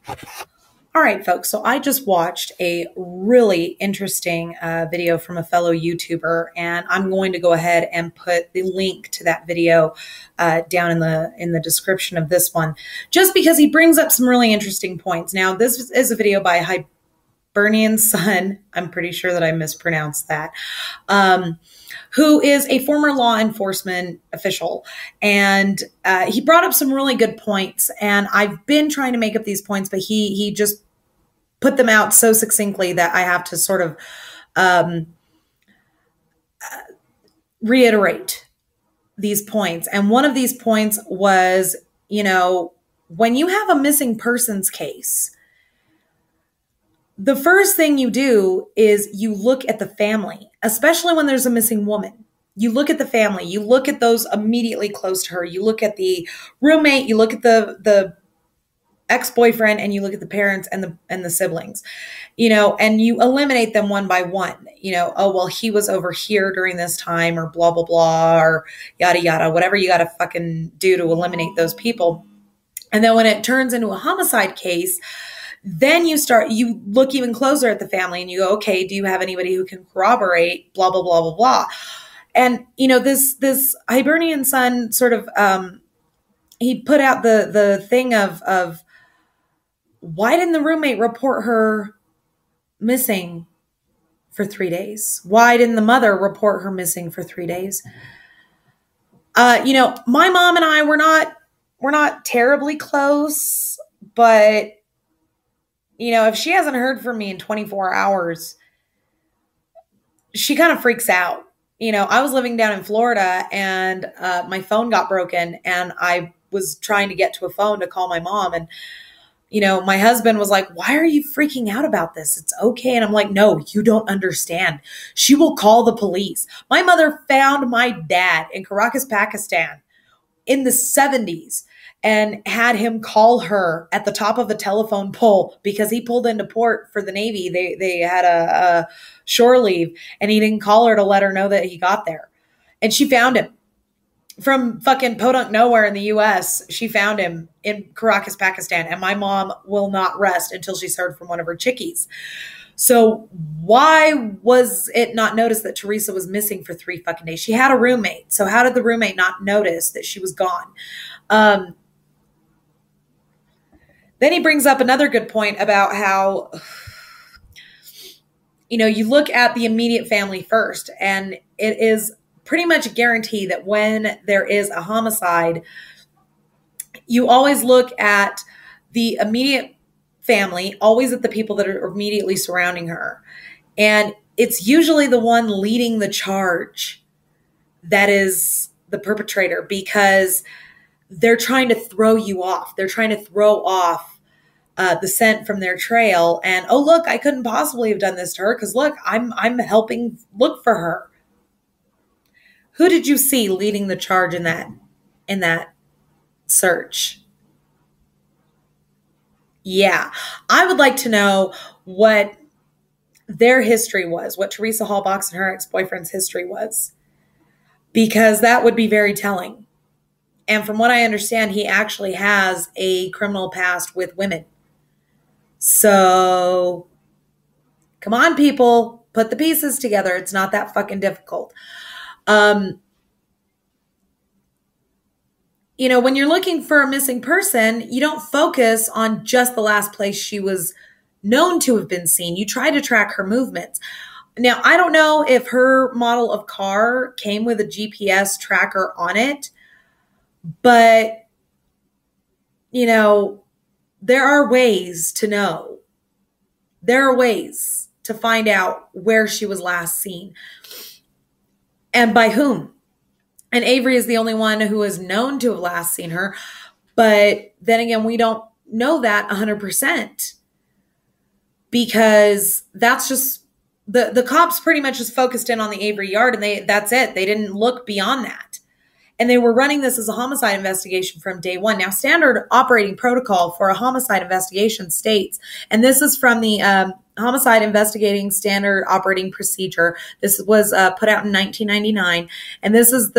All right, folks. So I just watched a really interesting video from a fellow YouTuber, and I'm going to go ahead and put the link to that video down in the description of this one, just because he brings up some really interesting points. Now, this is a video by Hibernian Son. I'm pretty sure that I mispronounced that. Who is a former law enforcement official. And he brought up some really good points. And I've been trying to make up these points, but he just put them out so succinctly that I have to sort of reiterate these points. And one of these points was, when you have a missing persons case, the first thing you do is you look at the family, especially when there's a missing woman. You look at the family, you look at those immediately close to her, you look at the roommate, you look at the ex-boyfriend, and you look at the parents and the siblings, and you eliminate them one by one. Oh, well, he was over here during this time, or blah, blah, blah, or yada, yada, whatever you got to fucking do to eliminate those people. And then when it turns into a homicide case, then you look even closer at the family and you go, okay, do you have anybody who can corroborate blah, blah, blah, blah, blah. And, this Hibernian Son sort of, he put out the thing of why didn't the roommate report her missing for 3 days? Why didn't the mother report her missing for 3 days? My mom and I we're not terribly close, but if she hasn't heard from me in 24 hours, she kind of freaks out. I was living down in Florida and my phone got broken and I was trying to get to a phone to call my mom. And, my husband was like, why are you freaking out about this? It's okay. And I'm like, no, you don't understand. She will call the police. My mother found my dad in Caracas, Pakistan in the 70s. And had him call her at the top of a telephone pole because he pulled into port for the Navy. They had a shore leave, and he didn't call her to let her know that he got there. And she found him from fucking podunk nowhere in the U.S. She found him in Caracas, Pakistan. And my mom will not rest until she's heard from one of her chickies. So why was it not noticed that Teresa was missing for 3 fucking days? She had a roommate. So how did the roommate not notice that she was gone? Then he brings up another good point about how, you look at the immediate family first, and it is pretty much a guarantee that when there is a homicide, you always look at the immediate family, always at the people that are immediately surrounding her. And it's usually the one leading the charge that is the perpetrator, because they're trying to throw you off. They're trying to throw off the scent from their trail. And, oh, look, I couldn't possibly have done this to her because, look, I'm helping look for her. Who did you see leading the charge in that search? Yeah, I would like to know what their history was, what Teresa Hallbox and her ex-boyfriend's history was, because that would be very telling. And from what I understand, he actually has a criminal past with women. So come on, people, put the pieces together. It's not that fucking difficult. When you're looking for a missing person, you don't focus on just the last place she was known to have been seen. You try to track her movements. Now, I don't know if her model of car came with a GPS tracker on it, but, there are ways to know. There are ways to find out where she was last seen and by whom. And Avery is the only one who is known to have last seen her. But then again, we don't know that 100% because that's just the cops pretty much just focused in on the Avery yard, and that's it. They didn't look beyond that. And they were running this as a homicide investigation from day one. Now, standard operating protocol for a homicide investigation states, and this is from the Homicide Investigating Standard Operating Procedure. This was put out in 1999. And this is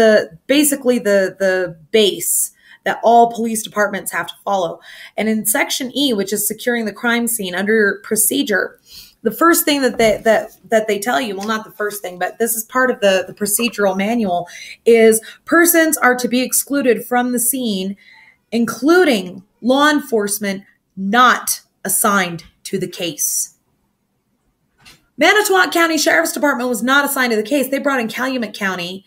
basically the base that all police departments have to follow. And in Section E, which is securing the crime scene under procedure, the first thing that they tell you, well, not the first thing, but this is part of the procedural manual, is persons are to be excluded from the scene, including law enforcement not assigned to the case. Manitowoc County Sheriff's Department was not assigned to the case. They brought in Calumet County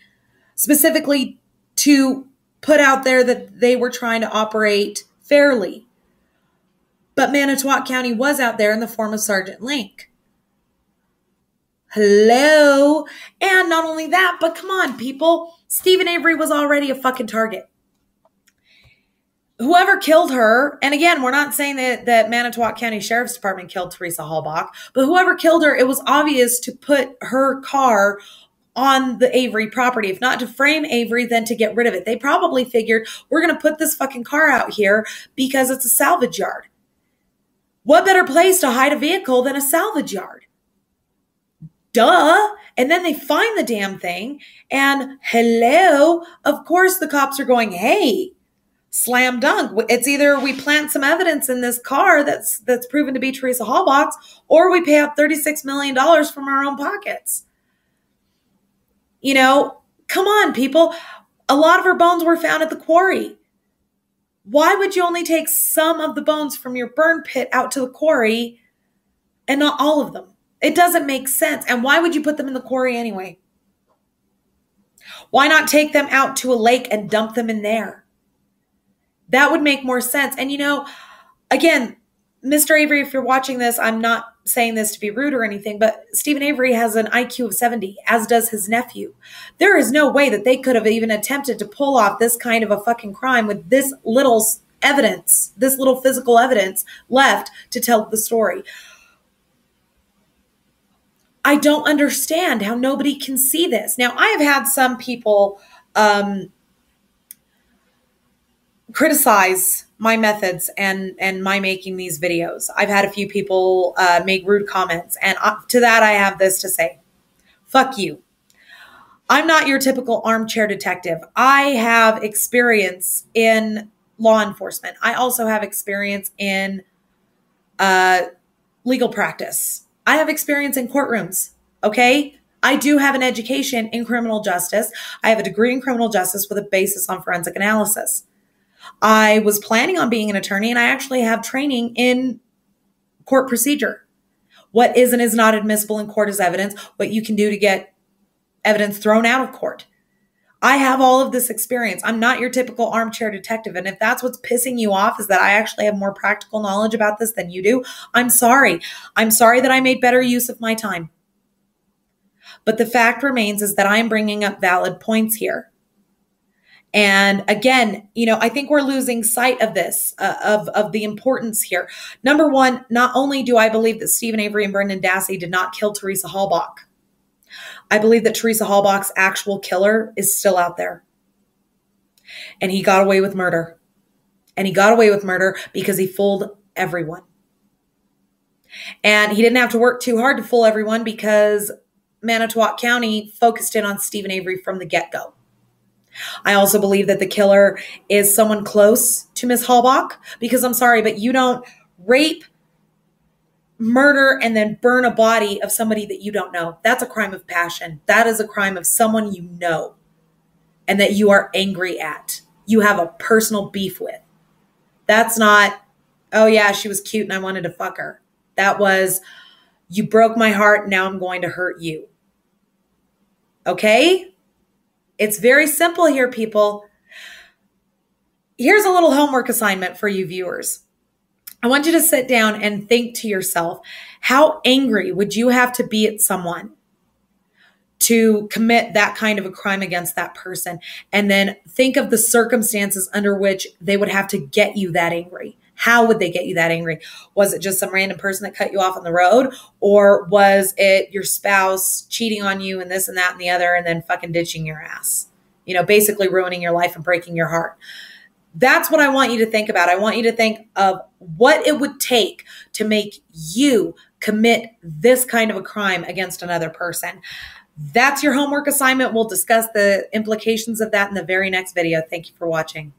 specifically to put out there that they were trying to operate fairly. But Manitowoc County was out there in the form of Sergeant Link. Hello. And not only that, but come on, people. Stephen Avery was already a fucking target. Whoever killed her, and again, we're not saying that Manitowoc County Sheriff's Department killed Teresa Halbach, but whoever killed her, it was obvious to put her car on the Avery property. If not to frame Avery, then to get rid of it. They probably figured, we're going to put this fucking car out here because it's a salvage yard. What better place to hide a vehicle than a salvage yard? Duh. And then they find the damn thing, and hello, of course the cops are going, hey, slam dunk. It's either we plant some evidence in this car that's proven to be Teresa Halbach's, or we pay out $36 million from our own pockets. You know, come on, people. A lot of her bones were found at the quarry. Why would you only take some of the bones from your burn pit out to the quarry and not all of them? It doesn't make sense. And why would you put them in the quarry anyway? Why not take them out to a lake and dump them in there? That would make more sense. And, you know, again, Mr. Avery, if you're watching this, I'm not saying this to be rude or anything, but Stephen Avery has an IQ of 70, as does his nephew. There is no way that they could have even attempted to pull off this kind of a fucking crime with this little evidence, this little physical evidence left to tell the story. I don't understand how nobody can see this. Now, I have had some people criticize my methods and my making these videos. I've had a few people make rude comments, and to that I have this to say. Fuck you. I'm not your typical armchair detective. I have experience in law enforcement. I also have experience in legal practice. I have experience in courtrooms, okay? I do have an education in criminal justice. I have a degree in criminal justice with a basis on forensic analysis. I was planning on being an attorney, and I actually have training in court procedure. What is and is not admissible in court as evidence, what you can do to get evidence thrown out of court. I have all of this experience. I'm not your typical armchair detective. And if that's what's pissing you off, is that I actually have more practical knowledge about this than you do, I'm sorry. I'm sorry that I made better use of my time. But the fact remains is that I'm bringing up valid points here. And again, you know, I think we're losing sight of this, of the importance here. Number one, not only do I believe that Stephen Avery and Brendan Dassey did not kill Teresa Halbach, I believe that Teresa Halbach's actual killer is still out there. And he got away with murder. And he got away with murder because he fooled everyone. And he didn't have to work too hard to fool everyone because Manitowoc County focused in on Stephen Avery from the get-go. I also believe that the killer is someone close to Miss Halbach, because I'm sorry, but you don't rape, murder, and then burn a body of somebody that you don't know. That's a crime of passion. That is a crime of someone you know and that you are angry at. You have a personal beef with. That's not, oh yeah, she was cute and I wanted to fuck her. That was, you broke my heart, now I'm going to hurt you. Okay? It's very simple here, people. Here's a little homework assignment for you viewers. I want you to sit down and think to yourself, how angry would you have to be at someone to commit that kind of a crime against that person? And then think of the circumstances under which they would have to get you that angry. How would they get you that angry? Was it just some random person that cut you off on the road? Or was it your spouse cheating on you and this and that and the other and then fucking ditching your ass? You know, basically ruining your life and breaking your heart. That's what I want you to think about. I want you to think of what it would take to make you commit this kind of a crime against another person. That's your homework assignment. We'll discuss the implications of that in the very next video. Thank you for watching.